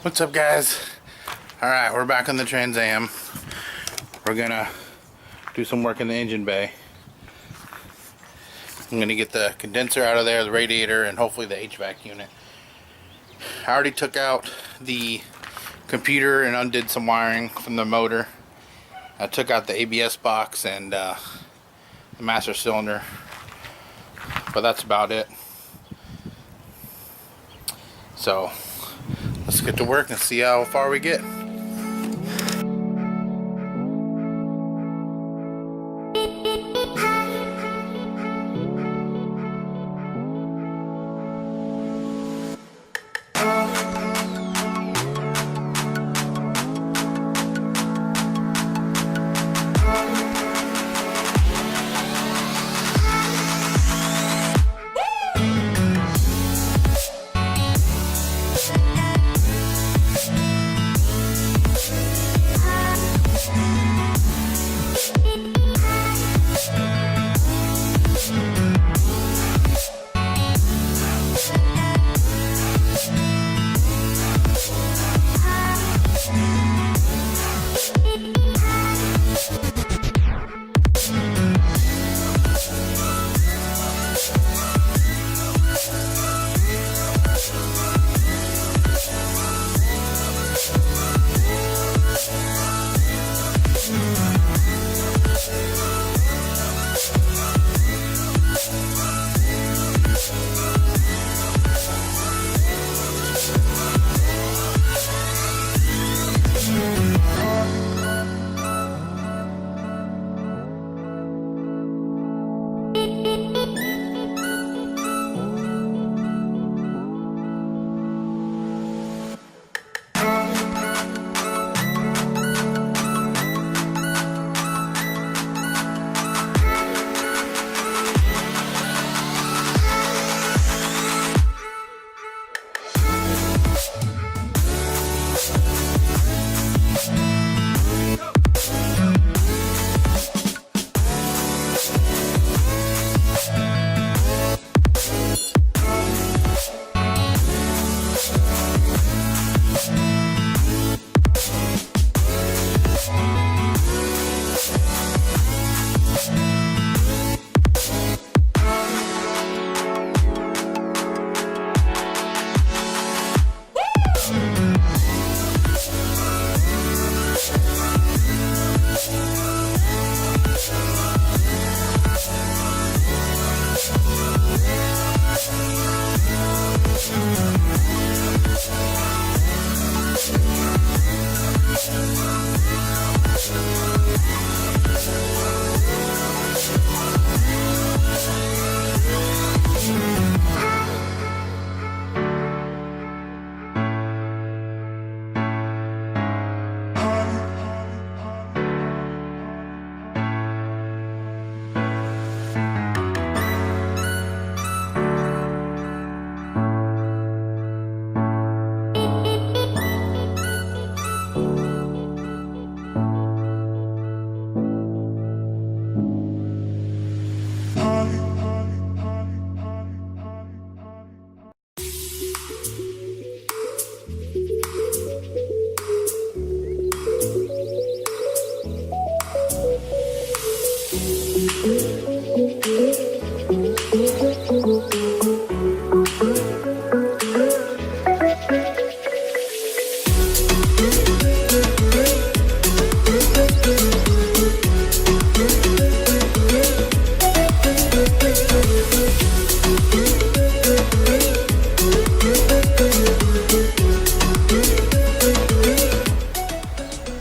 What's up, guys? Alright, we're back on the Trans Am. We're gonna do some work in the engine bay. I'm gonna get the condenser out of there, the radiator, and hopefully the HVAC unit. I already took out the computer and undid some wiring from the motor. I took out the ABS box and the master cylinder, but that's about it. So let's get to work and see how far we get.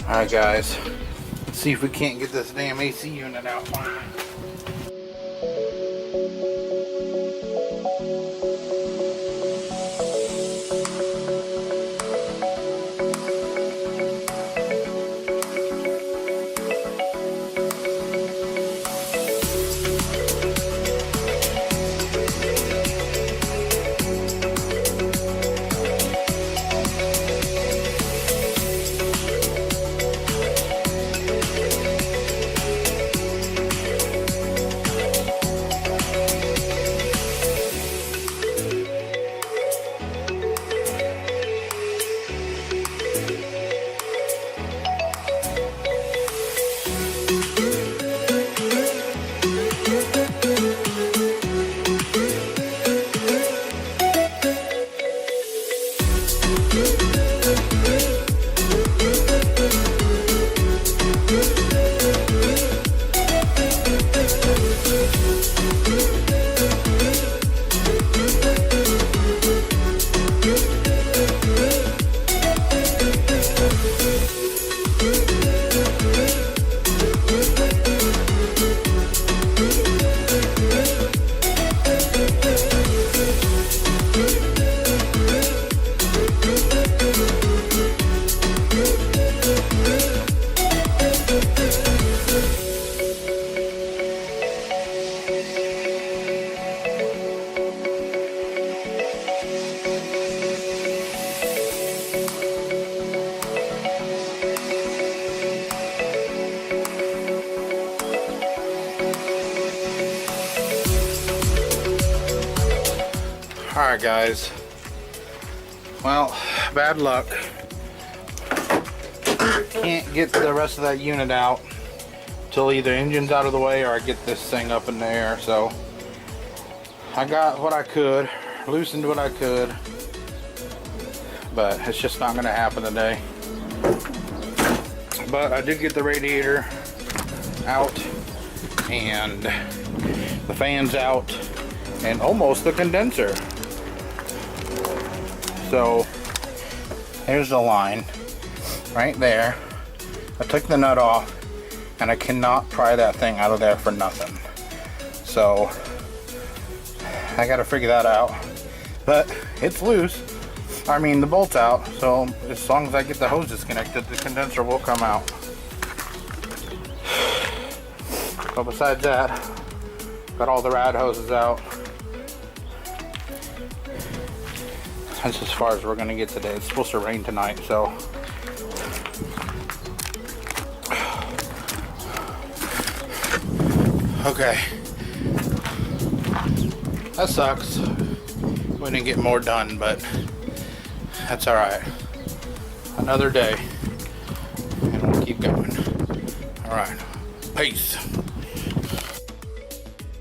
Alright, guys, let's see if we can't get this damn AC unit out finally. Alright guys, well, bad luck. Can't get the rest of that unit out till either engine's out of the way or I get this thing up in the air. So I got what I could, loosened what I could, but it's just not going to happen today. But I did get the radiator out and the fans out and almost the condenser. So here's the line right there. I took the nut off and I cannot pry that thing out of there for nothing. So I gotta figure that out. But it's loose. I mean, the bolt's out, so as long as I get the hose disconnected, the condenser will come out. But besides that, got all the rad hoses out. That's as far as we're gonna get today. It's supposed to rain tonight, so. Okay. That sucks. We didn't get more done, but that's alright. Another day. And we'll keep going. Alright. Peace.